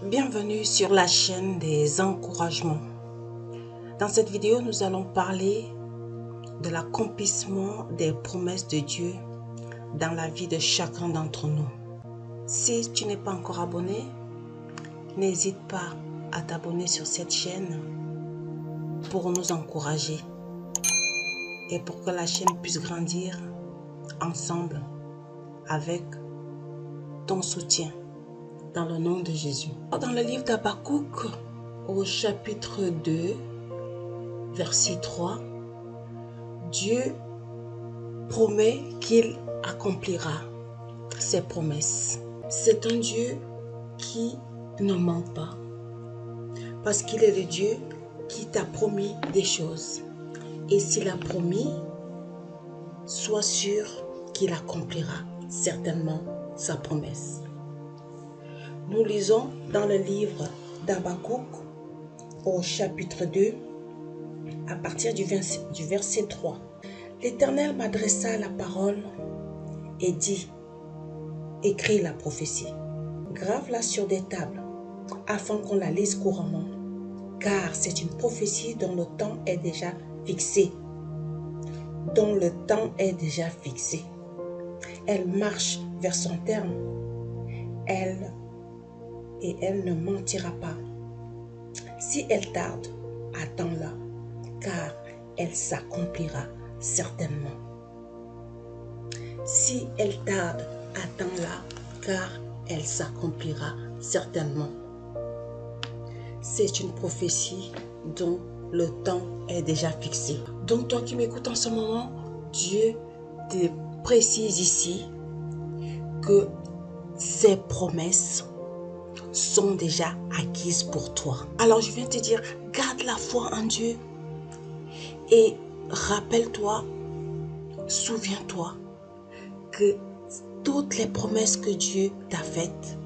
Bienvenue sur la chaîne des encouragements. Dans cette vidéo, nous allons parler de l'accomplissement des promesses de Dieu dans la vie de chacun d'entre nous. Si tu n'es pas encore abonné, n'hésite pas à t'abonner sur cette chaîne pour nous encourager et pour que la chaîne puisse grandir ensemble avec ton soutien. Dans le nom de Jésus. Dans le livre d'Habakkuk, au chapitre 2, verset 3, Dieu promet qu'il accomplira ses promesses. C'est un Dieu qui ne ment pas, parce qu'il est le Dieu qui t'a promis des choses. Et s'il a promis, sois sûr qu'il accomplira certainement sa promesse. Nous lisons dans le livre d'Habakkuk au chapitre 2 à partir du verset 3. L'Éternel m'adressa la parole et dit, écris la prophétie, grave-la sur des tables afin qu'on la lise couramment, car c'est une prophétie dont le temps est déjà fixé. Dont le temps est déjà fixé. Elle marche vers son terme. Elle ne mentira pas. Si elle tarde, attends-la, car elle s'accomplira certainement. Si elle tarde, attends-la, car elle s'accomplira certainement. C'est une prophétie dont le temps est déjà fixé. Donc toi qui m'écoutes en ce moment, Dieu te précise ici que ses promesses sont déjà acquises pour toi. Alors je viens te dire, garde la foi en Dieu et rappelle-toi, souviens-toi que toutes les promesses que Dieu t'a faites,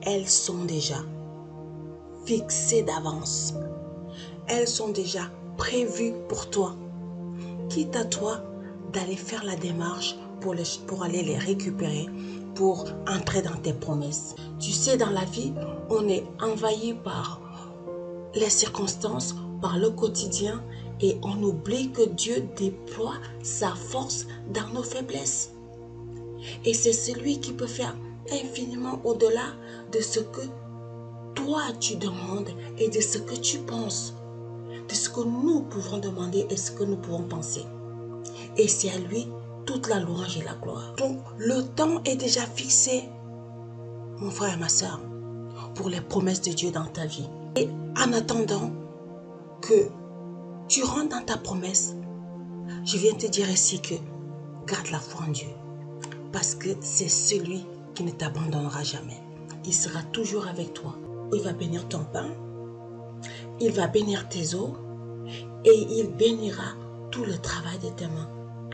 elles sont déjà fixées d'avance. Elles sont déjà prévues pour toi. Quitte à toi d'aller faire la démarche pour aller les récupérer, pour entrer dans tes promesses. Tu sais, dans la vie, on est envahi par les circonstances, par le quotidien, et on oublie que Dieu déploie sa force dans nos faiblesses. Et c'est celui qui peut faire infiniment au-delà de ce que toi tu demandes et de ce que tu penses, de ce que nous pouvons demander et ce que nous pouvons penser. Et c'est à lui toute la louange et la gloire. Donc, le temps est déjà fixé, mon frère et ma soeur, pour les promesses de Dieu dans ta vie. Et en attendant que tu rentres dans ta promesse, je viens te dire ici que garde la foi en Dieu. Parce que c'est celui qui ne t'abandonnera jamais. Il sera toujours avec toi. Il va bénir ton pain, il va bénir tes eaux et il bénira tout le travail de tes mains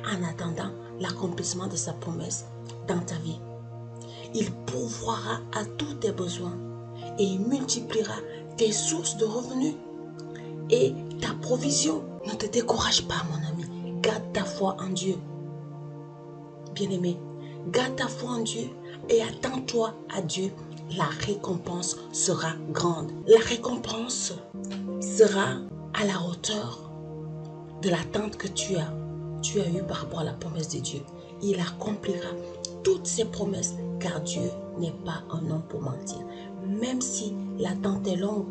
en attendant l'accomplissement de sa promesse dans ta vie. Il pourvoira à tous tes besoins et il multipliera tes sources de revenus et ta provision. Ne te décourage pas, mon ami. Garde ta foi en Dieu. Bien-aimé, garde ta foi en Dieu et attends-toi à Dieu. La récompense sera grande. La récompense sera à la hauteur de l'attente que tu as eue par rapport à la promesse de Dieu. Il accomplira toutes ses promesses car Dieu n'est pas un homme pour mentir. Même si l'attente est longue,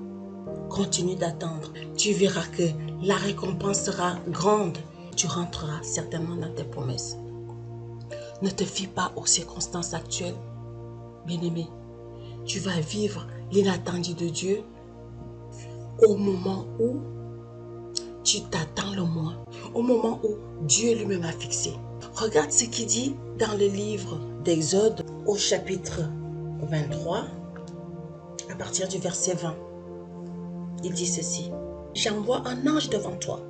continue d'attendre. Tu verras que la récompense sera grande. Tu rentreras certainement dans tes promesses. Ne te fie pas aux circonstances actuelles, bien-aimé. Tu vas vivre l'inattendu de Dieu au moment où tu t'attends le moins, au moment où Dieu lui-même a fixé. Regarde ce qu'il dit dans le livre d'Exode au chapitre 23, à partir du verset 20. Il dit ceci, « J'envoie un ange devant toi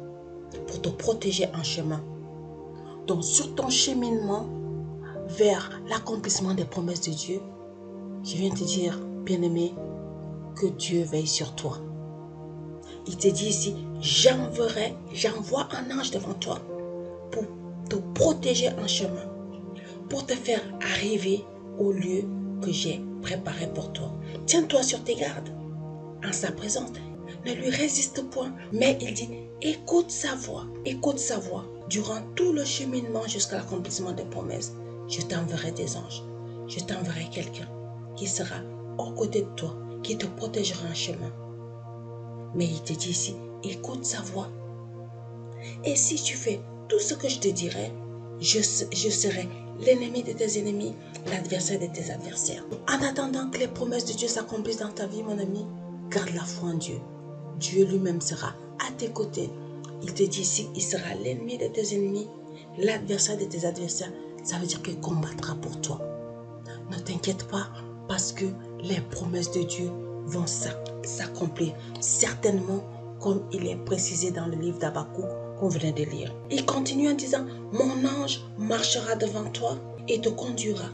pour te protéger en chemin. Donc sur ton cheminement vers l'accomplissement des promesses de Dieu, je viens te dire, bien-aimé, que Dieu veille sur toi. » Il te dit ici, j'envoie un ange devant toi pour te protéger en chemin, pour te faire arriver au lieu que j'ai préparé pour toi. Tiens-toi sur tes gardes. en sa présence. Ne lui résiste point. Mais il dit, écoute sa voix. Écoute sa voix. Durant tout le cheminement jusqu'à l'accomplissement des promesses, je t'enverrai des anges. Je t'enverrai quelqu'un qui sera aux côtés de toi, qui te protégera en chemin. Mais il te dit ici, écoute sa voix. Et si tu fais tout ce que je te dirai, je serai l'ennemi de tes ennemis, l'adversaire de tes adversaires. En attendant que les promesses de Dieu s'accomplissent dans ta vie, mon ami, garde la foi en Dieu. Dieu lui-même sera à tes côtés. Il te dit ici, il sera l'ennemi de tes ennemis, l'adversaire de tes adversaires. Ça veut dire qu'il combattra pour toi. Ne t'inquiète pas parce que les promesses de Dieu vont s'accomplir certainement comme il est précisé dans le livre d'Habakkuk qu'on venait de lire. Il continue en disant, mon ange marchera devant toi et te conduira.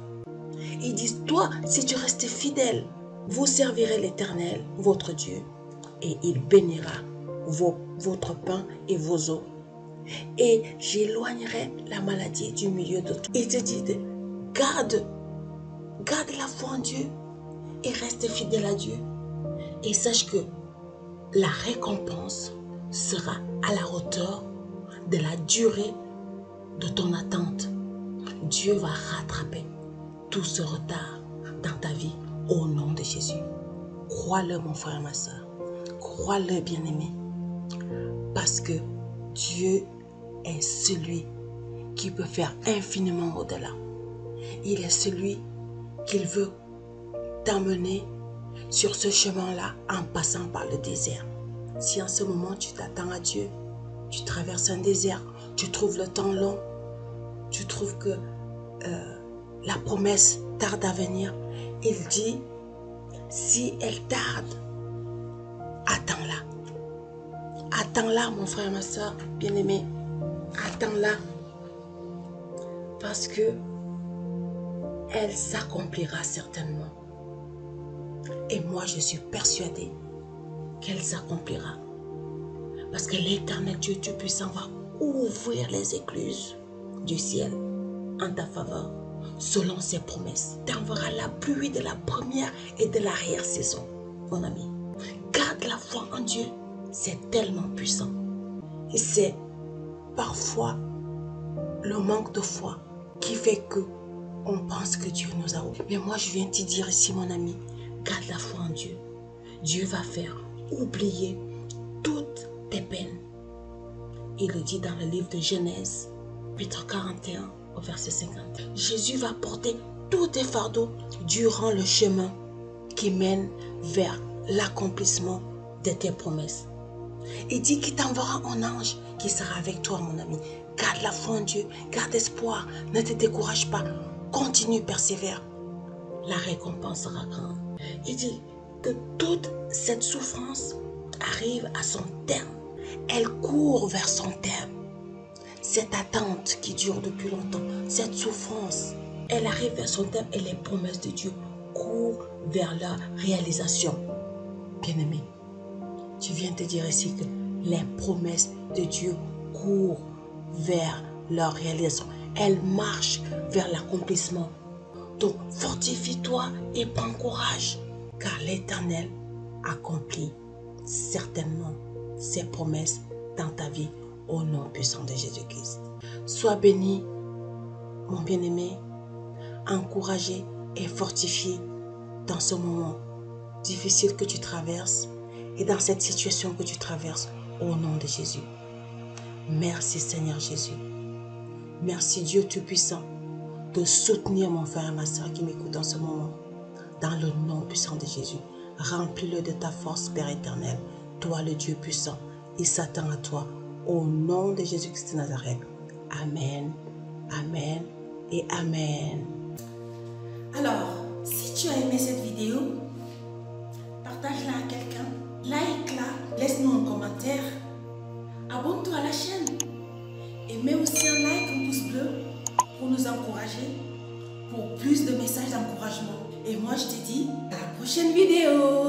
Il dit, toi, si tu restes fidèle, vous servirez l'Éternel, votre Dieu, et il bénira votre pain et vos eaux. Et j'éloignerai la maladie du milieu de toi. Il te dit, garde la foi en Dieu et reste fidèle à Dieu. Et sache que la récompense sera à la hauteur de la durée de ton attente. Dieu va rattraper tout ce retard dans ta vie au nom de Jésus. Crois-le, mon frère et ma soeur. Crois-le, bien-aimé. Parce que Dieu est celui qui peut faire infiniment au-delà. Il est celui qui veut t'emmener sur ce chemin-là en passant par le désert. Si en ce moment tu t'attends à Dieu, tu traverses un désert, tu trouves le temps long, tu trouves que la promesse tarde à venir, il dit, si elle tarde, attends-la. Attends-la, mon frère, ma soeur, bien-aimé. Attends-la. Parce que elle s'accomplira certainement. Et moi, je suis persuadée qu'elle s'accomplira. Parce que l'Éternel Dieu Tout-Puissant va ouvrir les écluses du ciel en ta faveur, selon ses promesses. T'enverra la pluie de la première et de l'arrière-saison, mon ami. Garde la foi en Dieu, c'est tellement puissant. Et c'est parfois le manque de foi qui fait que on pense que Dieu nous a oubliés. Mais moi, je viens te dire ici, mon ami, garde la foi en Dieu. Dieu va faire oublier toutes tes peines. Il le dit dans le livre de Genèse, chapitre 41, au verset 50. Jésus va porter tous tes fardeaux durant le chemin qui mène vers l'accomplissement de tes promesses. Il dit qu'il t'enverra un ange qui sera avec toi, mon ami. Garde la foi en Dieu, garde espoir, ne te décourage pas, continue, persévère. La récompense sera grande. Il dit que toute cette souffrance arrive à son terme. Elle court vers son terme. Cette attente qui dure depuis longtemps, cette souffrance, elle arrive vers son terme et les promesses de Dieu courent vers leur réalisation. Bien-aimé, tu viens te dire ici que les promesses de Dieu courent vers leur réalisation. Elles marchent vers l'accomplissement. Donc, fortifie-toi et prends courage, car l'Éternel accomplit certainement ses promesses dans ta vie au nom puissant de Jésus-Christ. Sois béni, mon bien-aimé, encouragé et fortifié dans ce moment difficile que tu traverses et dans cette situation que tu traverses au nom de Jésus. Merci Seigneur Jésus. Merci Dieu Tout-Puissant de soutenir mon frère et ma soeur qui m'écoutent en ce moment. Dans le nom puissant de Jésus, remplis-le de ta force, Père éternel. Toi, le Dieu puissant, il s'attend à toi. Au nom de Jésus-Christ de Nazareth. Amen, Amen et Amen. Alors, si tu as aimé cette vidéo, partage-la à quelqu'un, like-la, laisse-nous un commentaire, abonne-toi à la chaîne et mets aussi un like, un pouce bleu pour nous encourager pour plus de messages d'encouragement. Et moi, je te dis à la prochaine vidéo.